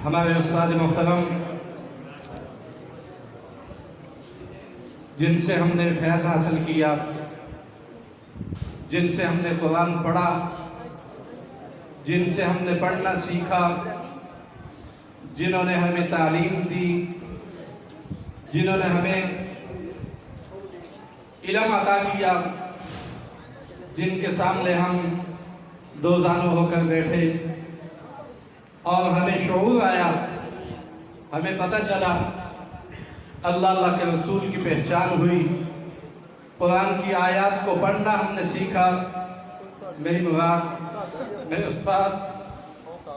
हमारे उस्ताद मोहतरम जिनसे हमने फैज़ हासिल किया, जिनसे हमने कुरान पढ़ा, जिनसे हमने पढ़ना सीखा, जिन्होंने हमें तालीम दी, जिन्होंने हमें इल्म अता किया, जिनके सामने हम दो जानू होकर बैठे और हमें शऊर आया, हमें पता चला, अल्लाह के रसूल की पहचान हुई, कुरान की आयत को पढ़ना हमने सीखा। मेरी मुराद मेरे उस्ताद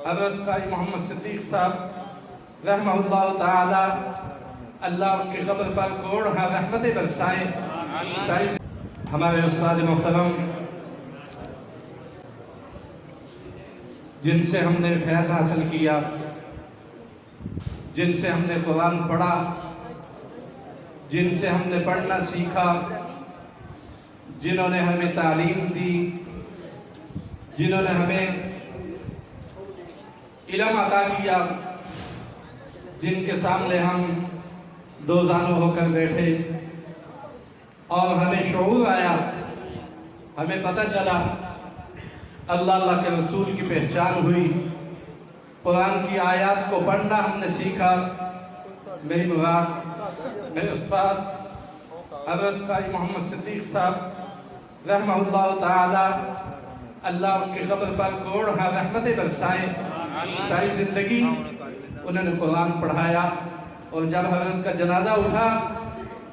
हज़रत क़ाज़ी मोहम्मद सिद्दीक़ साहब रहमहुल्लाह ताला, अल्लाह उनके क़ब्र पर करोड़ रहमतें बरसाएं। हमारे उस्ताद मोहतरम जिनसे हमने फैज़ हासिल किया, जिनसे हमने कुरान पढ़ा, जिनसे हमने पढ़ना सीखा, जिन्होंने हमें तालीम दी, जिन्होंने हमें इल्म अता किया, जिनके सामने हम दो जानू होकर बैठे और हमें शऊर आया, हमें पता चला, अल्लाह के रसूल की पहचान हुई, कुरान की आयत को पढ़ना हमने सीखा। मेरी मुराद मेरे उस्ताद हज़रत क़ाज़ी मोहम्मद सिद्दीक़ साहब रहमहुल्लाह ताला, अल्लाह उनके क़ब्र पर करोड़ रहमतें बरसाएं। सारी ज़िंदगी उन्होंने कुरान पढ़ाया और जब हज़रत का जनाजा उठा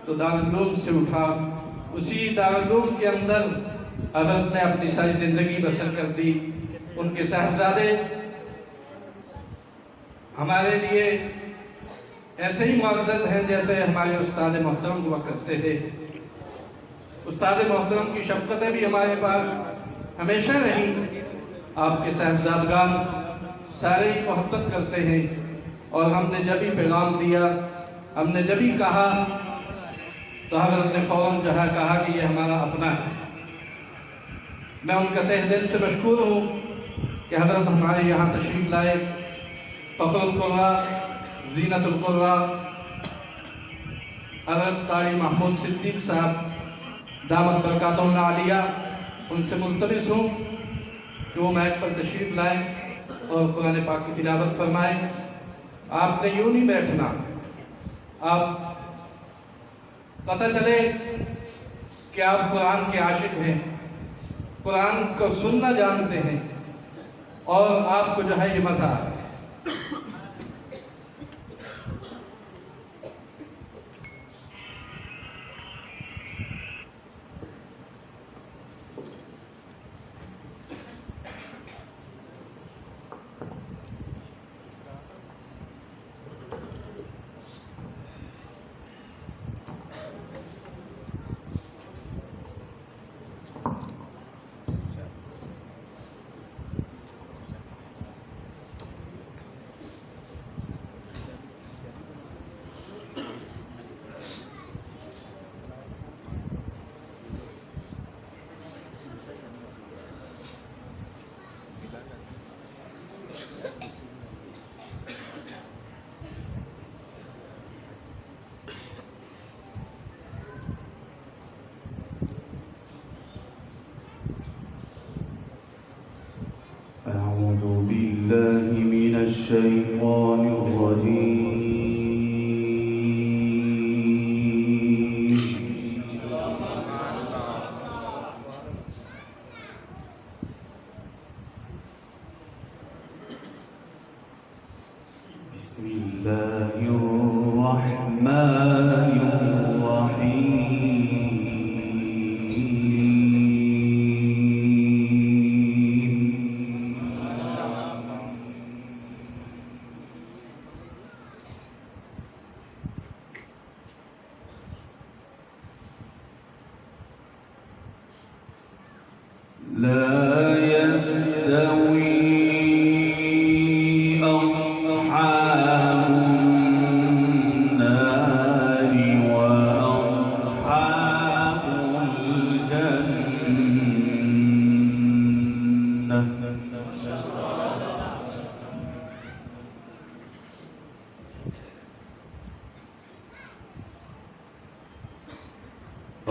तो दारुल उलूम से उठा। उसी दारुल उलूम के अंदर हज़रत ने अपनी सारी ज़िंदगी बसर कर दी। उनके साहबजादे हमारे लिए ऐसे ही मुअज़्ज़ज़ हैं जैसे हमारे उस्ताद मोहतरम हुआ करते थे। उस्ताद मोहतरम की शफ़क़तें भी हमारे पास हमेशा रही। आपके साहबजादगान सारे ही मोहब्बत करते हैं और हमने जब भी पैगाम दिया, हमने जब भी कहा तो हज़रत ने फ़ौरन जो है कहा कि ये हमारा अपना है। मैं उनका तहे दिल से मशकूर हूँ कि हज़रत हमारे यहाँ तशरीफ़ लाए। फ़ख़्रुल क़ुर्रा, ज़ीनतुल क़ुर्रा हज़रत क़ाज़ी महमूद सिद्दीक़ साहब दामत बरकातुहुल आलिया, उनसे मुल्तमिस हूँ कि वो महक पर तशरीफ़ लाएँ और कुरान पाक की तिलावत फरमाएँ। आपने यूँ नहीं बैठना, आप पता चले कि आप कुरान के आशिक हैं, कुरान को सुनना जानते हैं और आपको जो है ये मज़ा आता है। أعوذ بالله من الشيطان الرجيم بسم الله الرحمن الرحيم لا يستوي أصحاب النار وأصحاب الجنة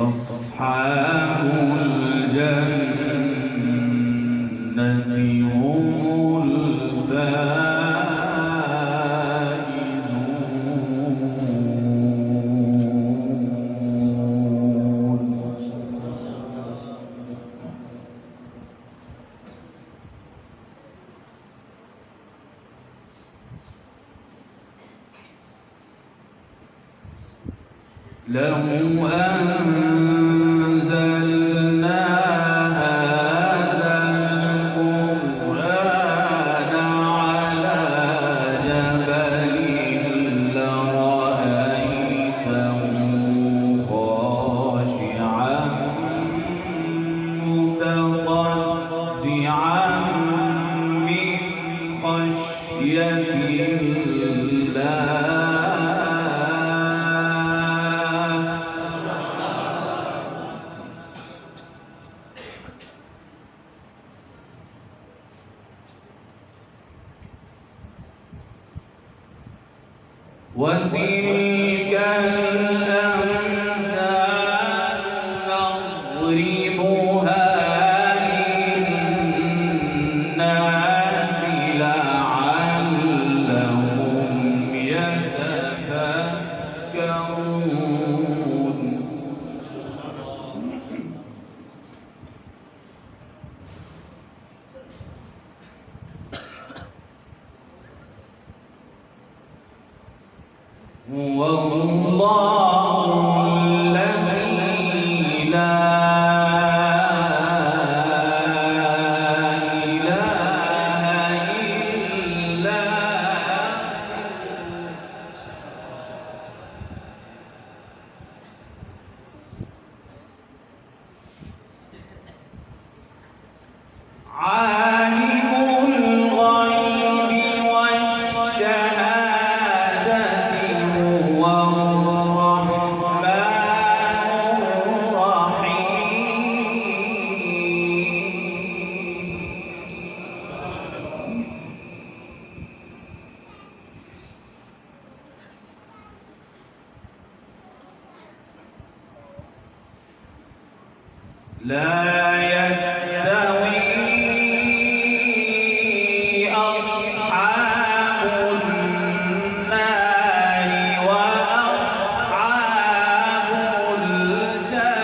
أصحاب الجنة هم الفائزون. لو أنزلنا هذا القرآن على جبل لرأيته خاشعا متصدعا من خشية الله. وتلك الأمثال نضربها للناس لعلهم يتفكرون. هو الله الذي لا إله إلا عالم الغيب والشهادة هو الرحمن الرحيم. لا يستوي أصحاب النار وأصحاب الجنة.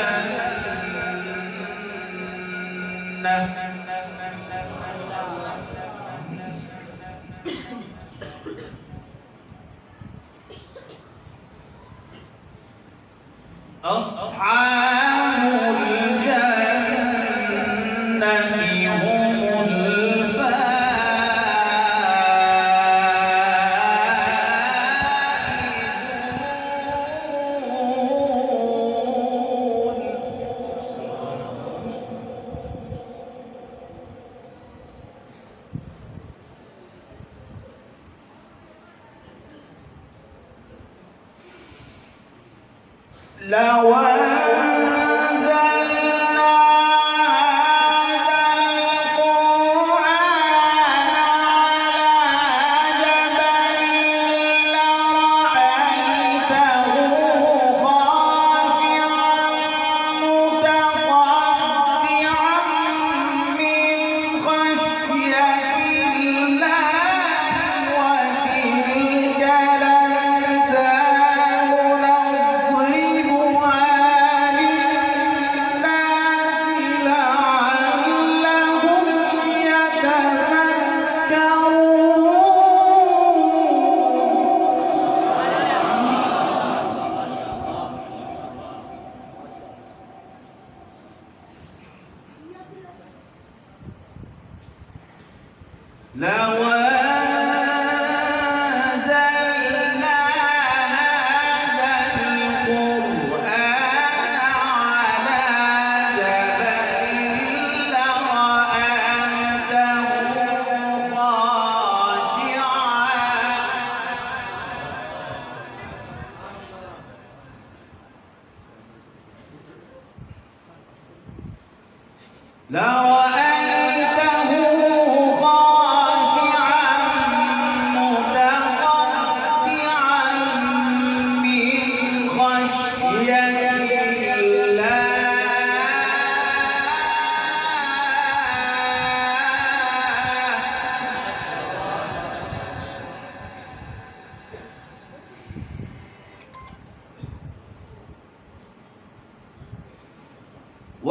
أصحاب الجنة هم الفائزون. لو أنزلنا لو أنزلنا هذا القرآن على جبل لرأيته خاشعا متصدعا من خشية الله.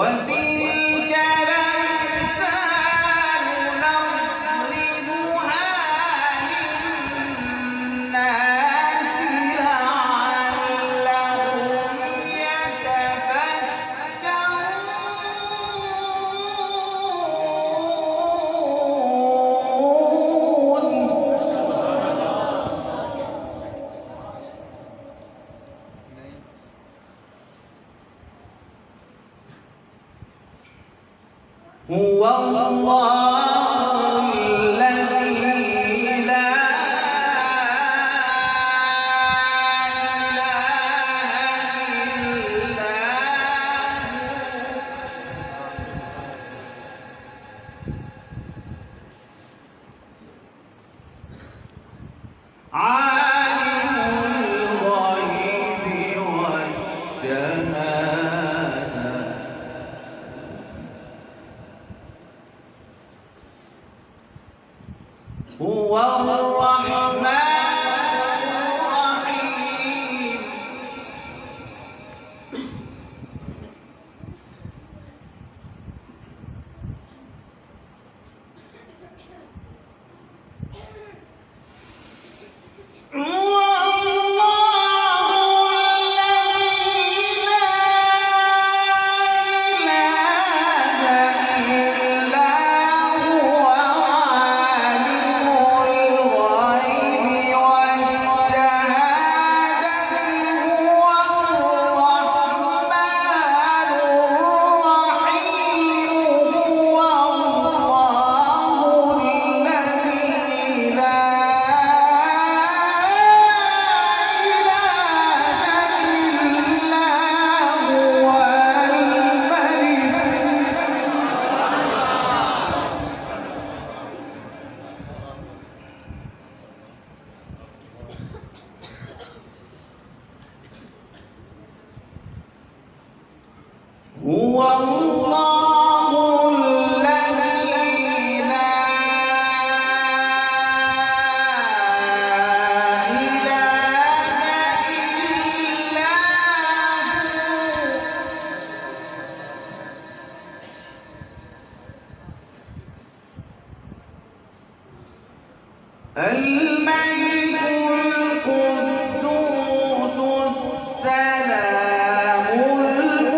وتلك الأمثال نضربها للناس لعلهم هو الله الذي لا إله إلا هو عالم الغيب والشهادة هو الرحمن الرحيم هو هو الله الذي لا إله إلا هو الملك القدوس السلام المؤمن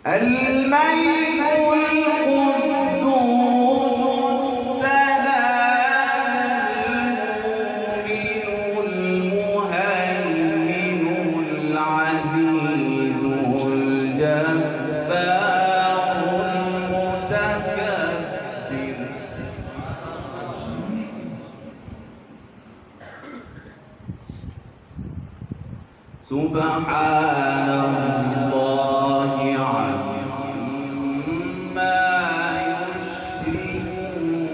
الملك القدوس السلام المؤمن العزيز الجبار المتكبر سبحان الله عما يشركون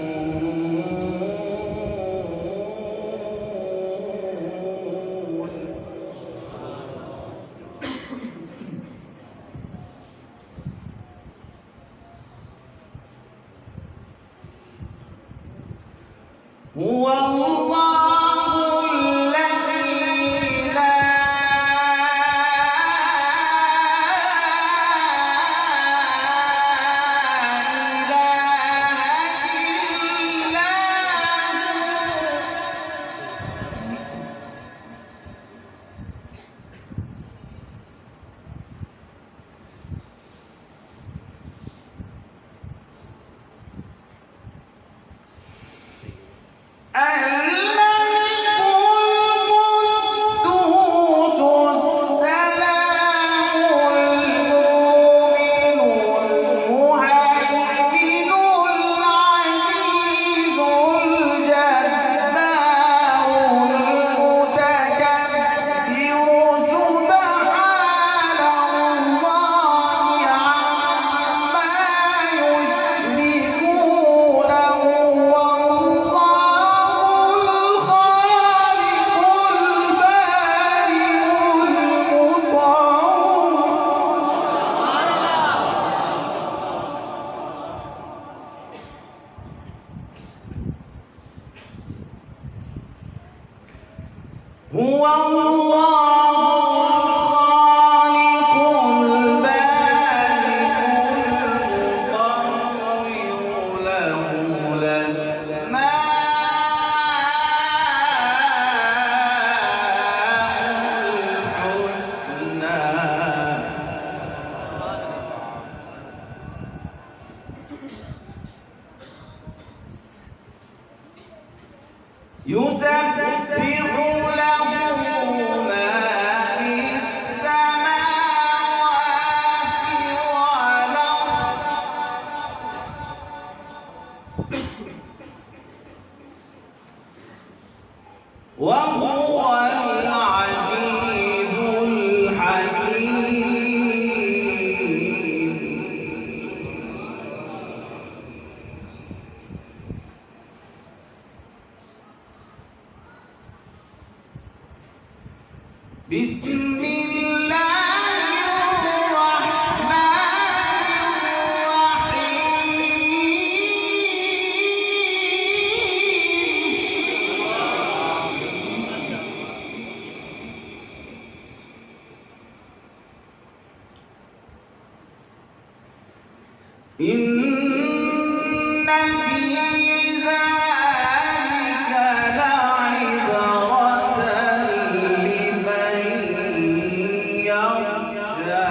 هو الله الذي لا هو الله الخالق البارئ المصور له الأسماء الحسنى يسبح له ما في السماوات والأرض وهو العزيز الحكيم. بسم الله الرحمن الرحيم. إن في ذلك لعبرة لمن يخشى.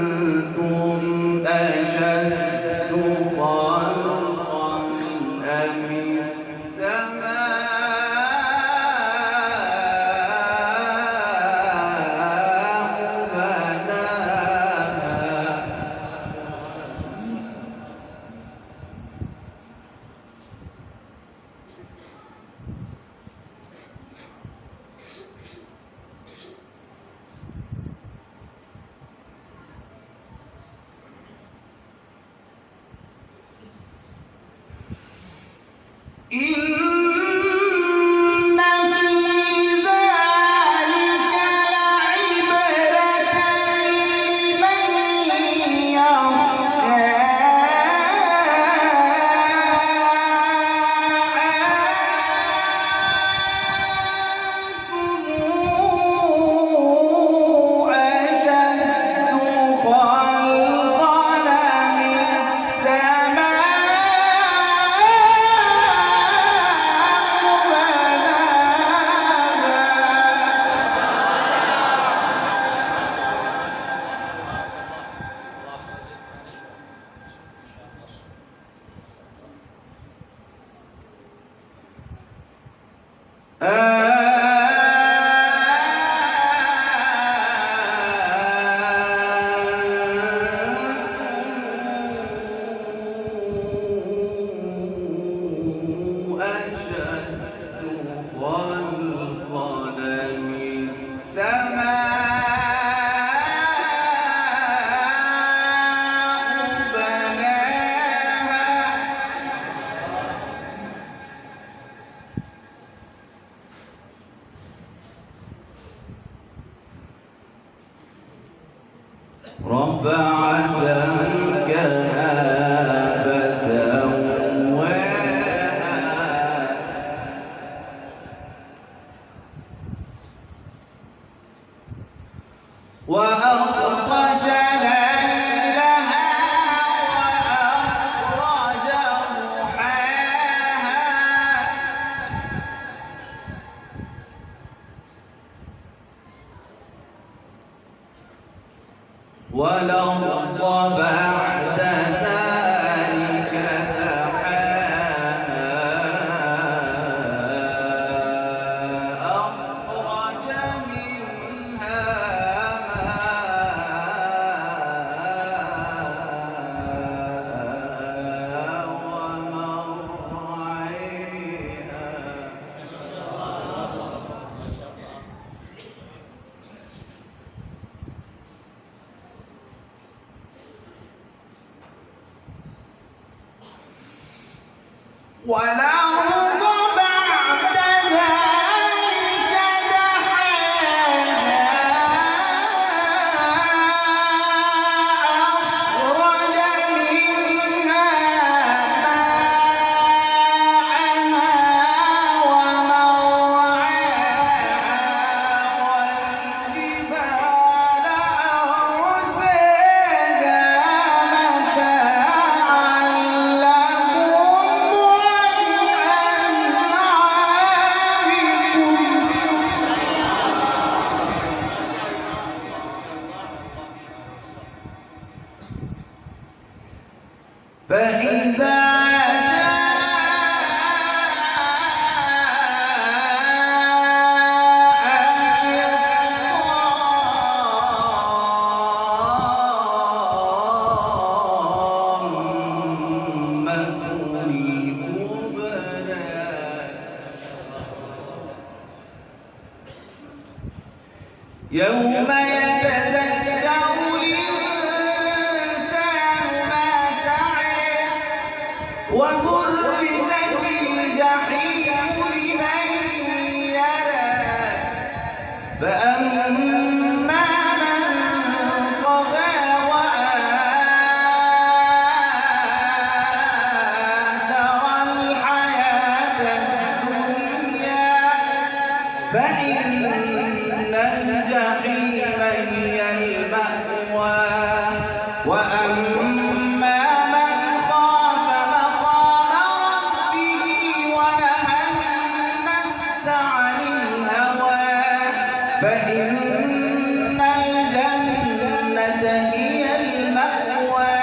أأنتم أشد خلقا أم السماء رفع سمكها فسواها وأغطش ليلها وأخرج ضحاها والأرض بعد ذلك دحاها أخرج منها ماءها ومرعيها والأرض بعد ذلك دحاها فإذا يوم يتذكر الإنسان ما سعى وبرزت الجحيم لمن يرى فأما من طغى وآثر الحياة الدنيا فإن الجحيم هي المأوى وأما من خاف مقام ربه ونهى النفس عن الهوى فإن الجنة هي المأوى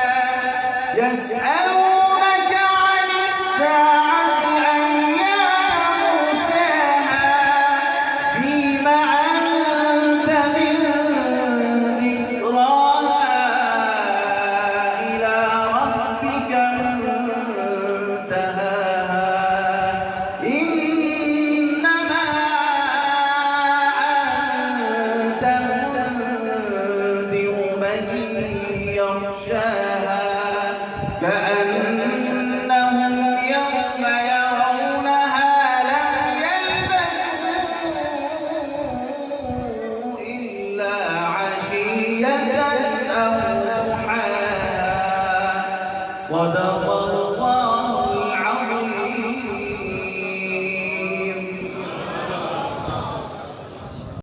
يسألونك عن الساعة أيان مرساها فيما أنت من ذكراها إلى ربك منتهاها إنما أنت منذر من يخشاها كأنهم يوم يرونها لم يلبثوا إلا عشية أو ضحاها صدق